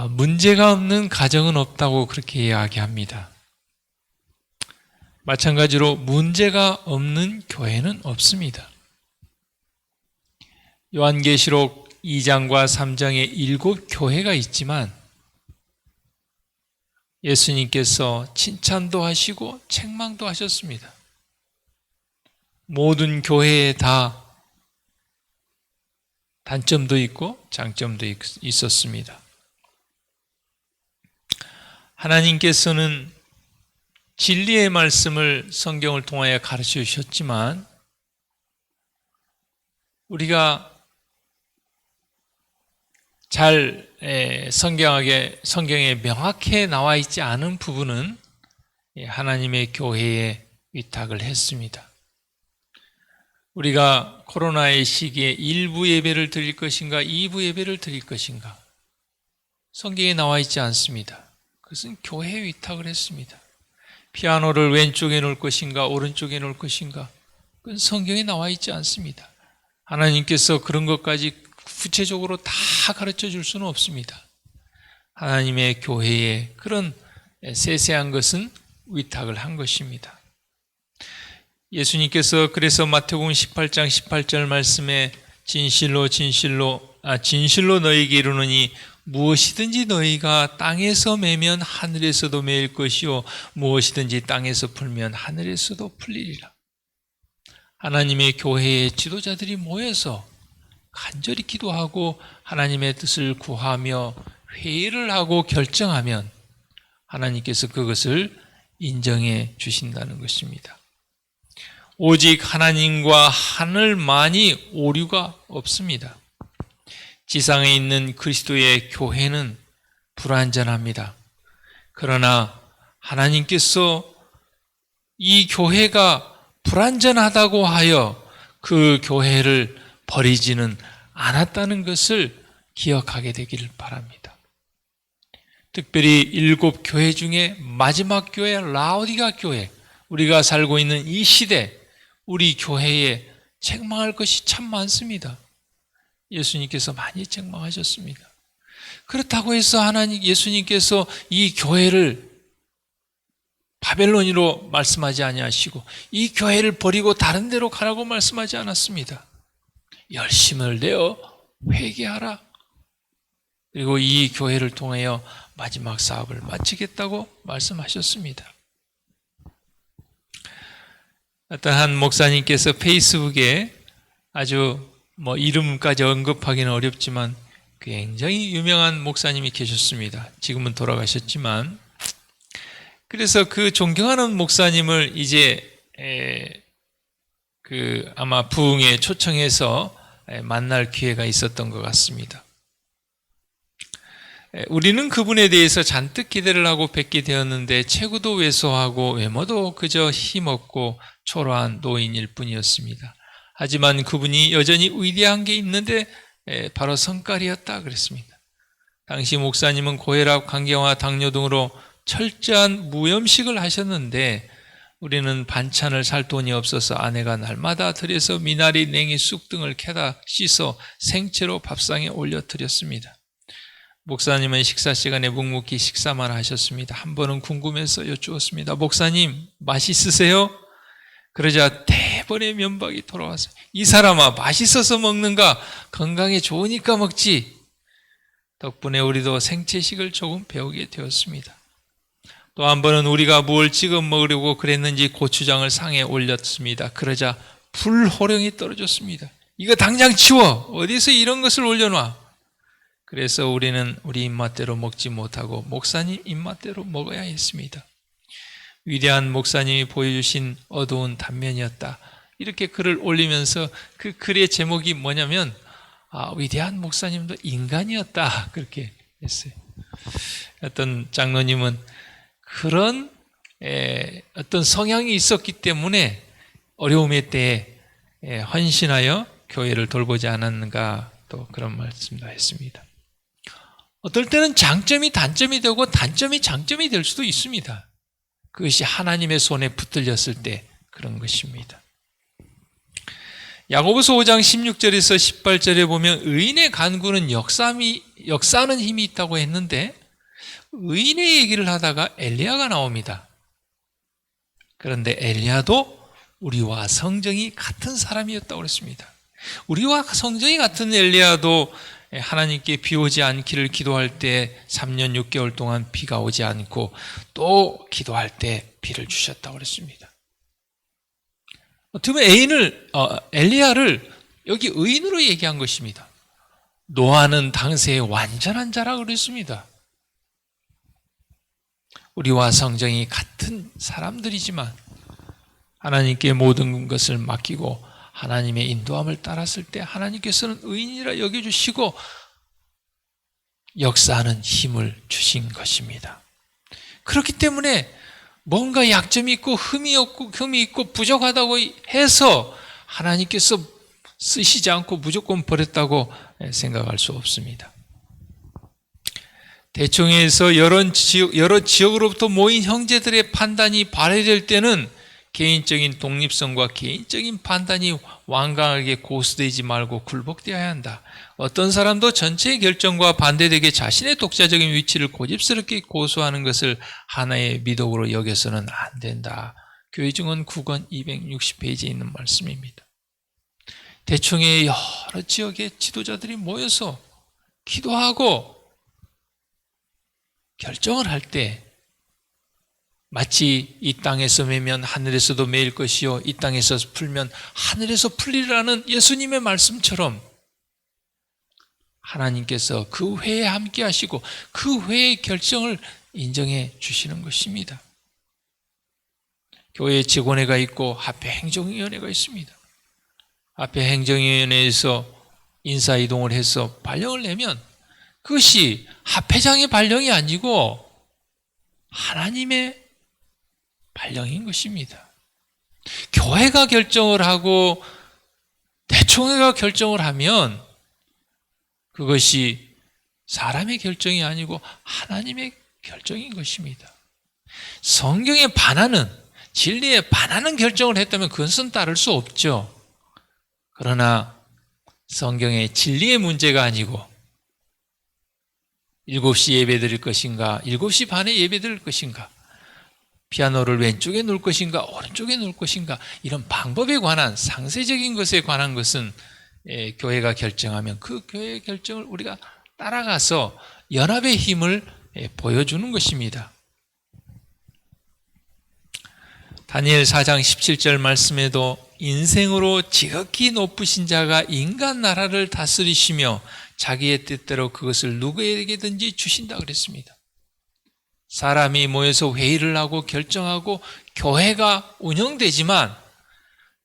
문제가 없는 가정은 없다고 그렇게 이야기합니다. 마찬가지로 문제가 없는 교회는 없습니다. 요한계시록 2장과 3장에 7교회가 있지만 예수님께서 칭찬도 하시고 책망도 하셨습니다. 모든 교회에 다 단점도 있고 장점도 있었습니다. 하나님께서는 진리의 말씀을 성경을 통하여 가르쳐 주셨지만 우리가 잘 성경에 명확히 나와 있지 않은 부분은 하나님의 교회에 위탁을 했습니다. 우리가 코로나의 시기에 1부 예배를 드릴 것인가 2부 예배를 드릴 것인가 성경에 나와 있지 않습니다. 그것은 교회에 위탁을 했습니다. 피아노를 왼쪽에 놓을 것인가 오른쪽에 놓을 것인가 그건 성경에 나와 있지 않습니다. 하나님께서 그런 것까지 구체적으로 다 가르쳐 줄 수는 없습니다. 하나님의 교회에 그런 세세한 것은 위탁을 한 것입니다. 예수님께서 그래서 마태복음 18장 18절 말씀에 진실로 너희에게 이르노니 무엇이든지 너희가 땅에서 매면 하늘에서도 매일 것이요 무엇이든지 땅에서 풀면 하늘에서도 풀리리라. 하나님의 교회의 지도자들이 모여서 간절히 기도하고 하나님의 뜻을 구하며 회의를 하고 결정하면 하나님께서 그것을 인정해 주신다는 것입니다. 오직 하나님과 하늘만이 오류가 없습니다. 지상에 있는 그리스도의 교회는 불완전합니다. 그러나 하나님께서 이 교회가 불완전하다고 하여 그 교회를 버리지는 않았다는 것을 기억하게 되기를 바랍니다. 특별히 7교회 중에 마지막 교회 라오디가 교회, 우리가 살고 있는 이 시대 우리 교회에 책망할 것이 참 많습니다. 예수님께서 많이 책망하셨습니다. 그렇다고 해서 예수님께서 이 교회를 바벨론으로 말씀하지 아니하시고 이 교회를 버리고 다른 데로 가라고 말씀하지 않았습니다. 열심을 내어 회개하라. 그리고 이 교회를 통하여 마지막 사업을 마치겠다고 말씀하셨습니다. 어떤 한 목사님께서 페이스북에 아주 이름까지 언급하기는 어렵지만 굉장히 유명한 목사님이 계셨습니다. 지금은 돌아가셨지만 그래서 그 존경하는 목사님을 이제 아마 부흥에 초청해서 만날 기회가 있었던 것 같습니다. 우리는 그분에 대해서 잔뜩 기대를 하고 뵙게 되었는데 체구도 왜소하고 외모도 그저 힘없고 초라한 노인일 뿐이었습니다. 하지만 그분이 여전히 위대한 게 있는데 바로 성깔이었다 그랬습니다. 당시 목사님은 고혈압, 간경화, 당뇨 등으로 철저한 무염식을 하셨는데 우리는 반찬을 살 돈이 없어서 아내가 날마다 들여서 미나리, 냉이, 쑥 등을 캐다 씻어 생채로 밥상에 올려드렸습니다. 목사님은 식사 시간에 묵묵히 식사만 하셨습니다. 한 번은 궁금해서 여쭈었습니다. 목사님, 맛있으세요? 그러자 대번의 면박이 돌아와서 이 사람아, 맛있어서 먹는가? 건강에 좋으니까 먹지. 덕분에 우리도 생채식을 조금 배우게 되었습니다. 또 한 번은 우리가 뭘 찍어 먹으려고 그랬는지 고추장을 상에 올렸습니다. 그러자 불호령이 떨어졌습니다. 이거 당장 치워! 어디서 이런 것을 올려놔? 그래서 우리는 우리 입맛대로 먹지 못하고 목사님 입맛대로 먹어야 했습니다. 위대한 목사님이 보여주신 어두운 단면이었다. 이렇게 글을 올리면서 그 글의 제목이 뭐냐면 위대한 목사님도 인간이었다. 그렇게 했어요. 어떤 장로님은 그런 어떤 성향이 있었기 때문에 어려움의 때에 헌신하여 교회를 돌보지 않았는가 또 그런 말씀도 했습니다. 어떨 때는 장점이 단점이 되고 단점이 장점이 될 수도 있습니다. 그것이 하나님의 손에 붙들렸을 때 그런 것입니다. 야고보서 5장 16절에서 18절에 보면 의인의 간구는 역사하는 힘이 있다고 했는데 의인의 얘기를 하다가 엘리야가 나옵니다. 그런데 엘리야도 우리와 성정이 같은 사람이었다고 그랬습니다. 우리와 성정이 같은 엘리야도 하나님께 비 오지 않기를 기도할 때 3년 6개월 동안 비가 오지 않고 또 기도할 때 비를 주셨다고 그랬습니다. 어떻게 보면 엘리야를 여기 의인으로 얘기한 것입니다. 노아는 당시에 완전한 자라고 그랬습니다. 우리와 성정이 같은 사람들이지만 하나님께 모든 것을 맡기고 하나님의 인도함을 따랐을 때 하나님께서는 의인이라 여겨주시고 역사하는 힘을 주신 것입니다. 그렇기 때문에 뭔가 약점이 있고 흠이 있고 부족하다고 해서 하나님께서 쓰시지 않고 무조건 버렸다고 생각할 수 없습니다. 대총회에서 여러 지역으로부터 모인 형제들의 판단이 발휘될 때는 개인적인 독립성과 개인적인 판단이 완강하게 고수되지 말고 굴복되어야 한다. 어떤 사람도 전체의 결정과 반대되게 자신의 독자적인 위치를 고집스럽게 고수하는 것을 하나의 미덕으로 여겨서는 안 된다. 교회증언 9권 260페이지에 있는 말씀입니다. 대충의 여러 지역의 지도자들이 모여서 기도하고 결정을 할 때 마치 이 땅에서 매면 하늘에서도 매일 것이요 이 땅에서 풀면 하늘에서 풀리라는 예수님의 말씀처럼 하나님께서 그 회에 함께 하시고 그 회의 결정을 인정해 주시는 것입니다. 교회에 직원회가 있고 합회 행정위원회가 있습니다. 합회 행정위원회에서 인사이동을 해서 발령을 내면 그것이 합회장의 발령이 아니고 하나님의 발령인 것입니다. 교회가 결정을 하고 대총회가 결정을 하면 그것이 사람의 결정이 아니고 하나님의 결정인 것입니다. 성경에 반하는 진리에 반하는 결정을 했다면 그것은 따를 수 없죠. 그러나 성경의 진리의 문제가 아니고 7시 예배 드릴 것인가 7시 반에 예배 드릴 것인가 피아노를 왼쪽에 놓을 것인가 오른쪽에 놓을 것인가 이런 방법에 관한 상세적인 것에 관한 것은 교회가 결정하면 그 교회의 결정을 우리가 따라가서 연합의 힘을 보여주는 것입니다. 다니엘 4장 17절 말씀에도 인생으로 지극히 높으신 자가 인간 나라를 다스리시며 자기의 뜻대로 그것을 누구에게든지 주신다 그랬습니다. 사람이 모여서 회의를 하고 결정하고 교회가 운영되지만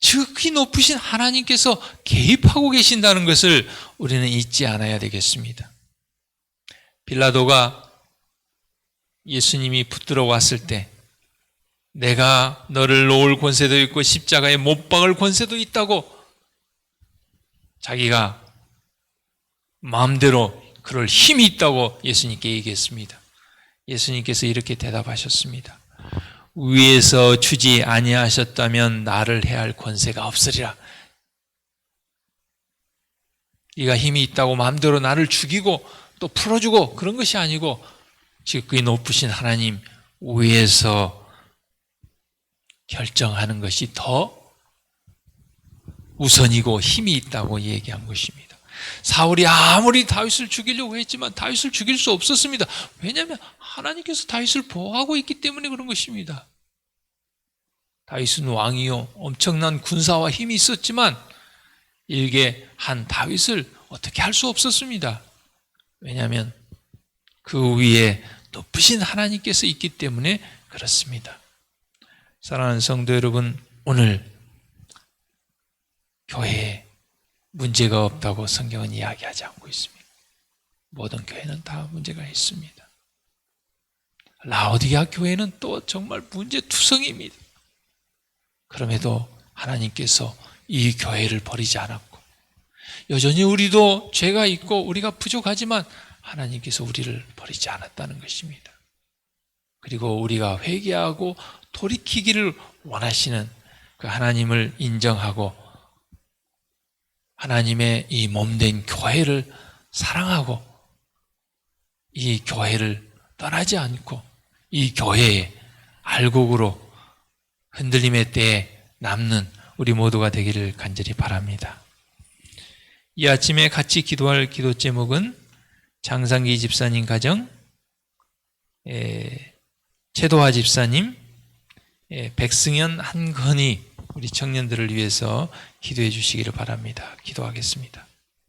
지극히 높으신 하나님께서 개입하고 계신다는 것을 우리는 잊지 않아야 되겠습니다. 빌라도가 예수님이 붙들어 왔을 때 내가 너를 놓을 권세도 있고 십자가에 못 박을 권세도 있다고 자기가 마음대로 그럴 힘이 있다고 예수님께 얘기했습니다. 예수님께서 이렇게 대답하셨습니다. 위에서 주지 아니하셨다면 나를 해할 권세가 없으리라. 네가 힘이 있다고 마음대로 나를 죽이고 또 풀어주고 그런 것이 아니고 지극히 높으신 하나님 위에서 결정하는 것이 더 우선이고 힘이 있다고 얘기한 것입니다. 사울이 아무리 다윗을 죽이려고 했지만 다윗을 죽일 수 없었습니다. 왜냐하면 하나님께서 다윗을 보호하고 있기 때문에 그런 것입니다. 다윗은 왕이요 엄청난 군사와 힘이 있었지만 일개 한 다윗을 어떻게 할 수 없었습니다. 왜냐하면 그 위에 높으신 하나님께서 있기 때문에 그렇습니다. 사랑하는 성도 여러분, 오늘 교회에 문제가 없다고 성경은 이야기하지 않고 있습니다. 모든 교회는 다 문제가 있습니다. 라오디게아 교회는 또 정말 문제투성입니다. 그럼에도 하나님께서 이 교회를 버리지 않았고 여전히 우리도 죄가 있고 우리가 부족하지만 하나님께서 우리를 버리지 않았다는 것입니다. 그리고 우리가 회개하고 돌이키기를 원하시는 그 하나님을 인정하고 하나님의 이 몸된 교회를 사랑하고 이 교회를 떠나지 않고 이 교회의 알곡으로 흔들림의 때에 남는 우리 모두가 되기를 간절히 바랍니다. 이 아침에 같이 기도할 기도 제목은 장상기 집사님 가정, 최도화 집사님, 백승현, 한건희 우리 청년들을 위해서 기도해 주시기를 바랍니다. 기도하겠습니다.